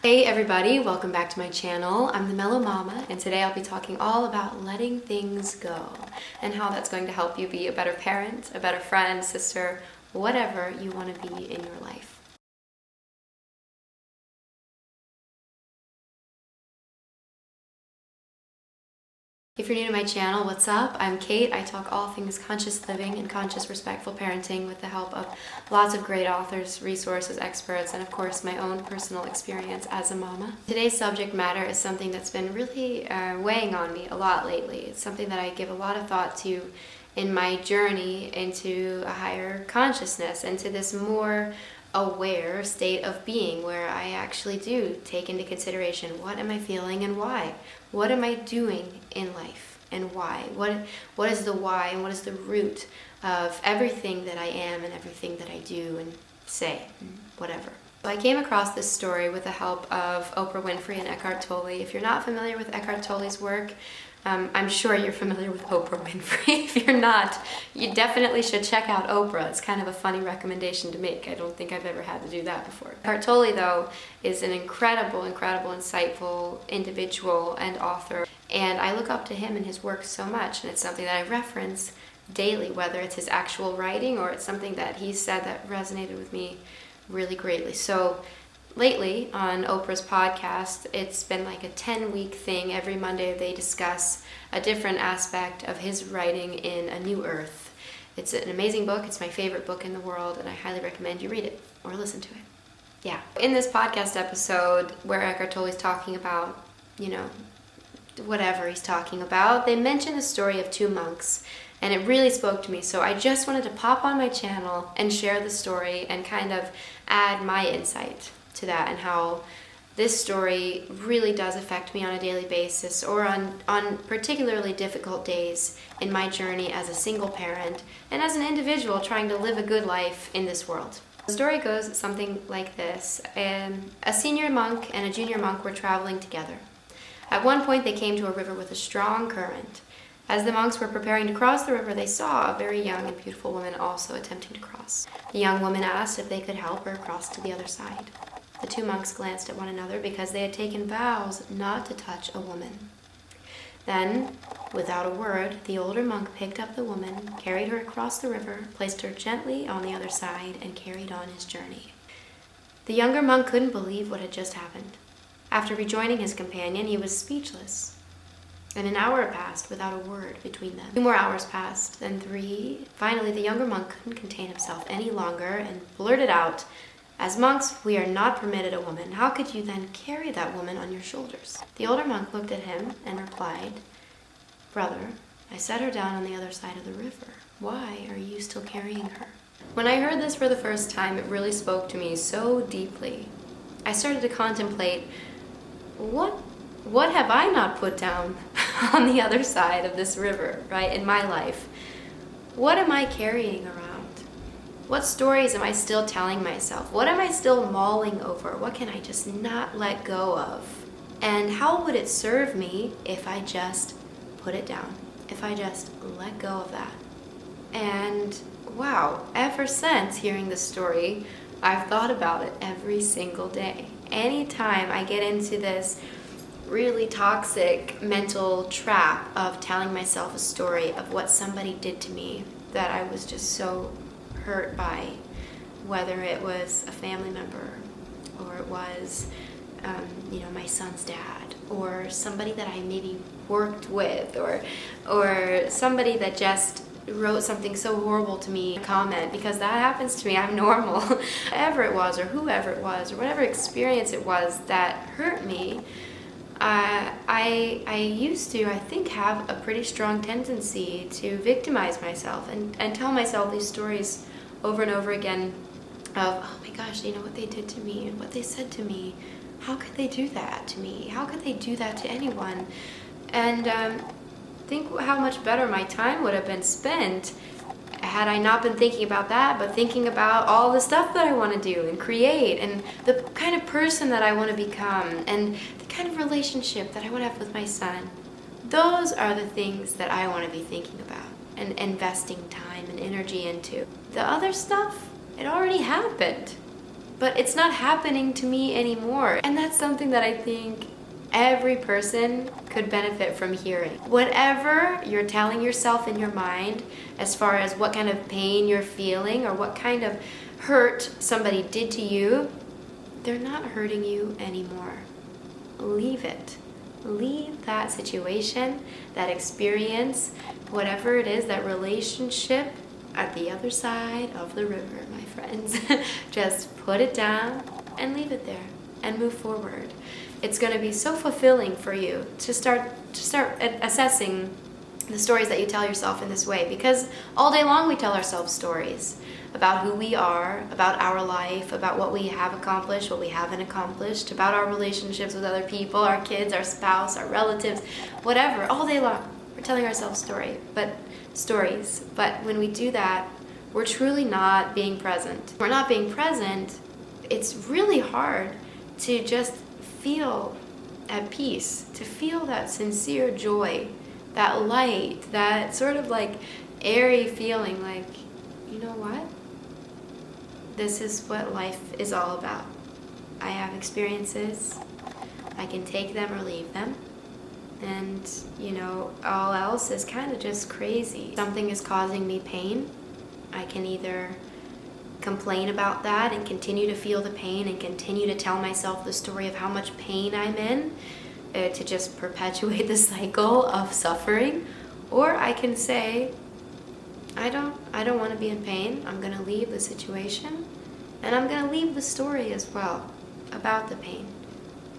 Hey everybody, welcome back to my channel. I'm the Mellow Mama, and today I'll be talking all about letting things go and how that's going to help you be a better parent, a better friend, sister, whatever you want to be in your life. If you're new to my channel, what's up? I'm Kate. I talk all things conscious living and conscious respectful parenting with the help of lots of great authors, resources, experts, and of course my own personal experience as a mama. Today's subject matter is something that's been really weighing on me a lot lately. It's something that I give a lot of thought to in my journey into a higher consciousness, into this more aware state of being where I actually do take into consideration what am I feeling and why. What am I doing in life and why? What is the why and what is the root of everything that I am and everything that I do and say and whatever. So I came across this story with the help of Oprah Winfrey and Eckhart Tolle. If you're not familiar with Eckhart Tolle's work, I'm sure you're familiar with Oprah Winfrey. If you're not, you definitely should check out Oprah. It's kind of a funny recommendation to make. I don't think I've ever had to do that before. Eckhart Tolle, though, is an incredible, insightful individual and author. And I look up to him and his work so much, and it's something that I reference daily, whether it's his actual writing or it's something that he said that resonated with me really greatly. So lately on Oprah's podcast, it's been like a 10-week thing. Every Monday they discuss a different aspect of his writing in A New Earth. It's an amazing book. It's my favorite book in the world, and I highly recommend you read it or listen to it. Yeah. In this podcast episode where Eckhart Tolle is talking about, whatever he's talking about, they mention the story of two monks, and it really spoke to me. So I just wanted to pop on my channel and share the story and kind of add my insight to that and how this story really does affect me on a daily basis or on particularly difficult days in my journey as a single parent and as an individual trying to live a good life in this world. The story goes something like this. A senior monk and a junior monk were traveling together. At one point they came to a river with a strong current. As the monks were preparing to cross the river, they saw a very young and beautiful woman also attempting to cross. The young woman asked if they could help her cross to the other side. The two monks glanced at one another because they had taken vows not to touch a woman. Then, without a word, the older monk picked up the woman, carried her across the river, placed her gently on the other side, and carried on his journey. The younger monk couldn't believe what had just happened. After rejoining his companion, he was speechless. And an hour passed without a word between them. 2 more hours passed, then 3. Finally, the younger monk couldn't contain himself any longer and blurted out, "As monks, we are not permitted a woman. How could you then carry that woman on your shoulders?" The older monk looked at him and replied, "Brother, I set her down on the other side of the river. Why are you still carrying her?" When I heard this for the first time, it really spoke to me so deeply. I started to contemplate, what have I not put down on the other side of this river, right, in my life? What am I carrying around? What stories am I still telling myself? What am I still mulling over? What can I just not let go of? And how would it serve me if I just put it down? If I just let go of that? And wow, ever since hearing this story, I've thought about it every single day. Anytime I get into this really toxic mental trap of telling myself a story of what somebody did to me that I was just so hurt by, whether it was a family member or it was my son's dad or somebody that I maybe worked with or somebody that just wrote something so horrible to me, comment, because that happens to me. I'm normal. Whatever it was or whoever it was or whatever experience it was that hurt me, I used to, I think, have a pretty strong tendency to victimize myself and tell myself these stories over and over again of, oh my gosh, what they did to me and what they said to me. How could they do that to me? How could they do that to anyone? And think how much better my time would have been spent had I not been thinking about that, but thinking about all the stuff that I want to do and create and the kind of person that I want to become and the kind of relationship that I want to have with my son. Those are the things that I want to be thinking about and investing time and energy into. The other stuff, it already happened. but it's not happening to me anymore. And that's something that I think every person could benefit from hearing. Whatever you're telling yourself in your mind as far as what kind of pain you're feeling or what kind of hurt somebody did to you, they're not hurting you anymore. Leave it. Leave that situation, that experience, whatever it is, that relationship at the other side of the river, my friends. Just put it down and leave it there and move forward. It's going to be so fulfilling for you to start assessing the stories that you tell yourself in this way, because all day long we tell ourselves stories about who we are, about our life, about what we have accomplished, what we haven't accomplished, about our relationships with other people, our kids, our spouse, our relatives, whatever. All day long we're telling ourselves stories. But when we do that, we're truly not being present. We're not being present. It's really hard to just feel at peace, to feel that sincere joy, that light, that sort of like airy feeling like, you know what? This is what life is all about. I have experiences. I can take them or leave them. And, all else is kind of just crazy. Something is causing me pain. I can either complain about that and continue to feel the pain and continue to tell myself the story of how much pain I'm in to just perpetuate the cycle of suffering, or I can say, I don't want to be in pain. I'm going to leave the situation, and I'm going to leave the story as well about the pain.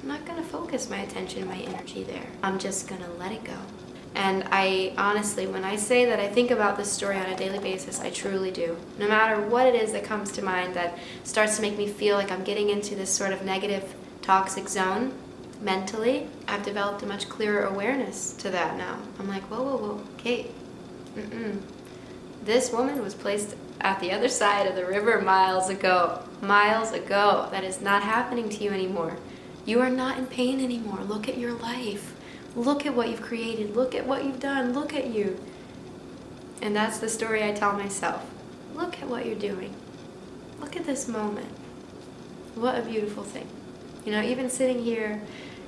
I'm not going to focus my attention, my energy there. I'm just going to let it go. And I honestly, when I say that I think about this story on a daily basis, I truly do. No matter what it is that comes to mind that starts to make me feel like I'm getting into this sort of negative, toxic zone mentally, I've developed a much clearer awareness to that now. I'm like, whoa, Kate, this woman was placed at the other side of the river miles ago. That is not happening to you anymore. You are not in pain anymore. Look at your life. Look at what you've created. Look at what you've done. Look at you. And that's the story I tell myself. Look at what you're doing. Look at this moment. What a beautiful thing. Even sitting here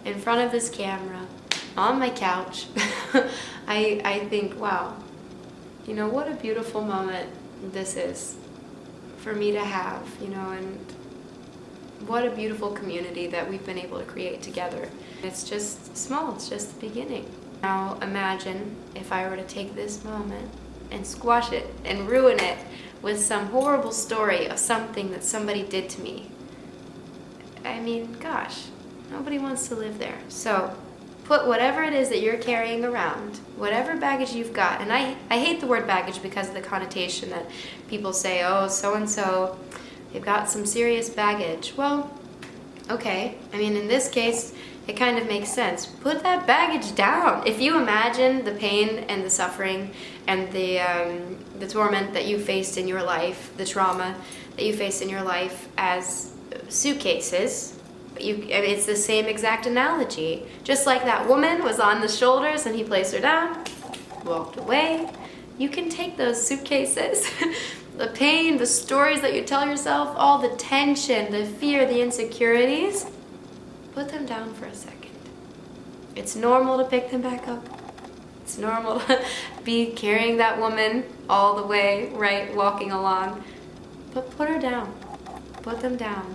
in front of this camera, on my couch, I think, wow, what a beautiful moment this is for me to have, and what a beautiful community that we've been able to create together. It's just small, it's just the beginning. Now imagine if I were to take this moment and squash it and ruin it with some horrible story of something that somebody did to me. I mean, gosh, nobody wants to live there. So put whatever it is that you're carrying around, whatever baggage you've got, and I hate the word baggage because of the connotation that people say, oh, so-and-so, they've got some serious baggage. Well, okay, in this case, it kind of makes sense. Put that baggage down. If you imagine the pain and the suffering and the torment that you faced in your life, the trauma that you faced in your life as suitcases, it's the same exact analogy. Just like that woman was on the shoulders and he placed her down, walked away. You can take those suitcases, the pain, the stories that you tell yourself, all the tension, the fear, the insecurities, put them down for a second. It's normal to pick them back up. It's normal to be carrying that woman all the way, right, walking along. But put her down. Put them down.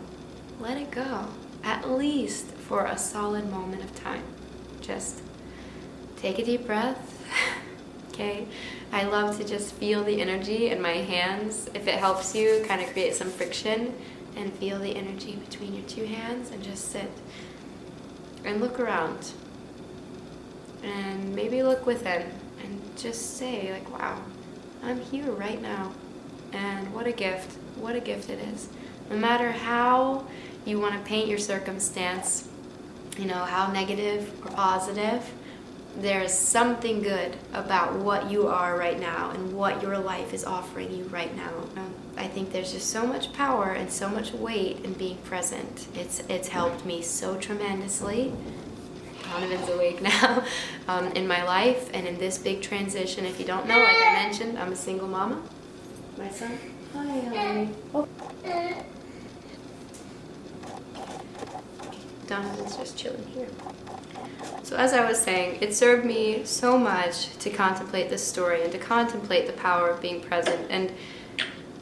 Let it go. At least for a solid moment of time. Just take a deep breath. Okay? I love to just feel the energy in my hands. If it helps you, kind of create some friction and feel the energy between your two hands and just sit. And look around. And maybe look within and just say, like, wow, I'm here right now. And what a gift. What a gift it is. No matter how you want to paint your circumstance, how negative or positive, there's something good about what you are right now and what your life is offering you right now. I think there's just so much power and so much weight in being present. It's helped me so tremendously. Donovan's awake now in my life and in this big transition. If you don't know, like I mentioned, I'm a single mama. My son. Hi, honey. Oh. Donovan's just chilling here. So as I was saying, it served me so much to contemplate this story and to contemplate the power of being present. And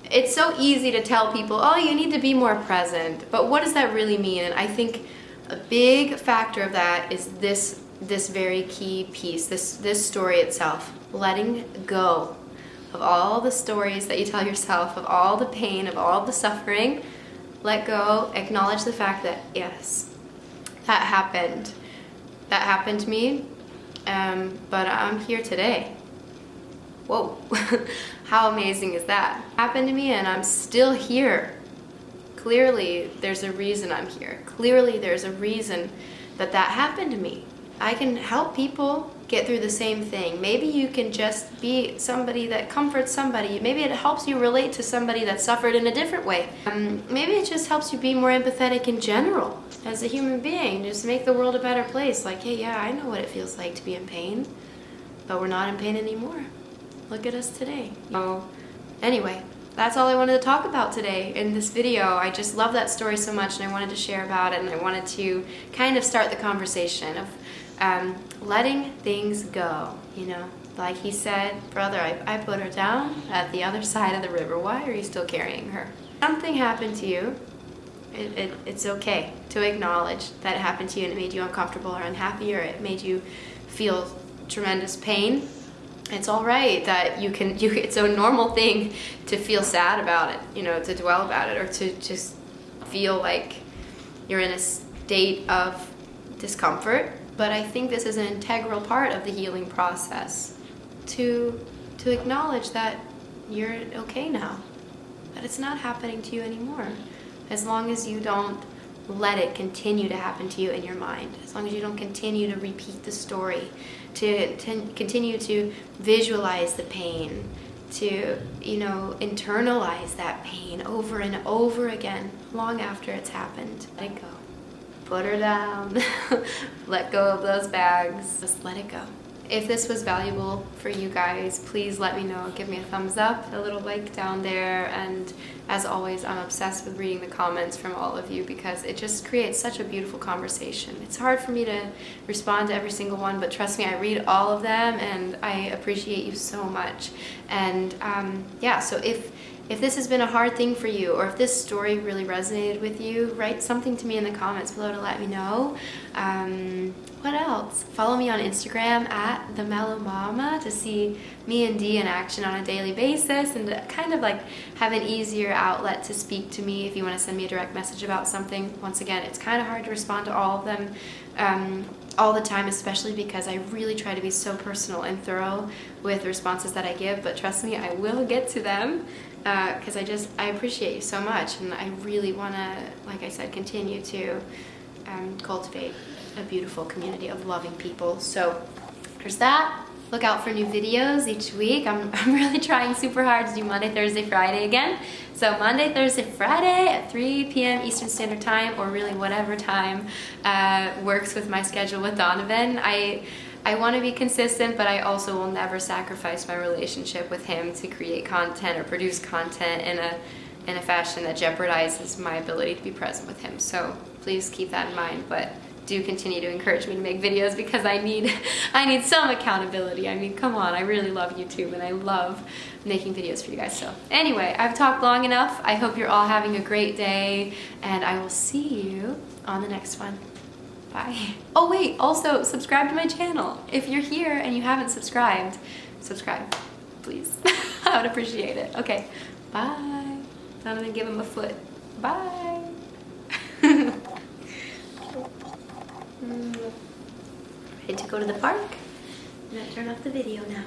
it's so easy to tell people, oh, you need to be more present. But what does that really mean? And I think a big factor of that is this very key piece, this story itself. Letting go of all the stories that you tell yourself, of all the pain, of all the suffering. Let go, acknowledge the fact that, yes, that happened. That happened to me, but I'm here today. Whoa, how amazing is that? Happened to me and I'm still here. Clearly, there's a reason I'm here. Clearly, there's a reason that happened to me. I can help people get through the same thing. Maybe you can just be somebody that comforts somebody. Maybe it helps you relate to somebody that suffered in a different way. Maybe it just helps you be more empathetic in general as a human being. Just make the world a better place. Like, hey, yeah, I know what it feels like to be in pain, but we're not in pain anymore. Look at us today. So anyway, that's all I wanted to talk about today in this video. I just love that story so much and I wanted to share about it, and I wanted to kind of start the conversation of letting things go, you know. Like he said, brother, I put her down at the other side of the river. Why are you still carrying her? Something happened to you. It's okay to acknowledge that it happened to you and it made you uncomfortable or unhappy, or it made you feel tremendous pain. It's all right that it's a normal thing to feel sad about it, you know, to dwell about it, or to just feel like you're in a state of discomfort. But I think this is an integral part of the healing process, to acknowledge that you're okay now, that it's not happening to you anymore. As long as you don't let it continue to happen to you in your mind, as long as you don't continue to repeat the story, to continue to visualize the pain, to, you know, internalize that pain over and over again, long after it's happened. Let it go. Put her down. Let go of those bags. Just let it go. If this was valuable for you guys, please let me know. Give me a thumbs up, a little like down there, and as always, I'm obsessed with reading the comments from all of you because it just creates such a beautiful conversation. It's hard for me to respond to every single one, but trust me, I read all of them and I appreciate you so much. And yeah, so if this has been a hard thing for you, or if this story really resonated with you, write something to me in the comments below to let me know. What else? Follow me on Instagram at @TheMellowMama to see me and Dee in action on a daily basis, and to kind of like have an easier outlet to speak to me if you want to send me a direct message about something. Once again, it's kind of hard to respond to all of them all the time, especially because I really try to be so personal and thorough with the responses that I give, but trust me, I will get to them. Because I appreciate you so much, and I really want to, like I said, continue to cultivate a beautiful community of loving people. So there's that. Look out for new videos each week. I'm really trying super hard to do Monday, Thursday, Friday again. So Monday, Thursday, Friday at 3 p.m. Eastern Standard Time, or really whatever time works with my schedule with Donovan. I want to be consistent, but I also will never sacrifice my relationship with him to create content or produce content in a fashion that jeopardizes my ability to be present with him. So please keep that in mind, but do continue to encourage me to make videos because I need some accountability. I mean, come on, I really love YouTube and I love making videos for you guys. So anyway, I've talked long enough. I hope you're all having a great day, and I will see you on the next one. Bye. Oh wait, also subscribe to my channel. If you're here and you haven't subscribed, subscribe, please. I would appreciate it. Okay, bye. Donovan, give him a foot. Bye. Ready to go to the park? I'm gonna turn off the video now.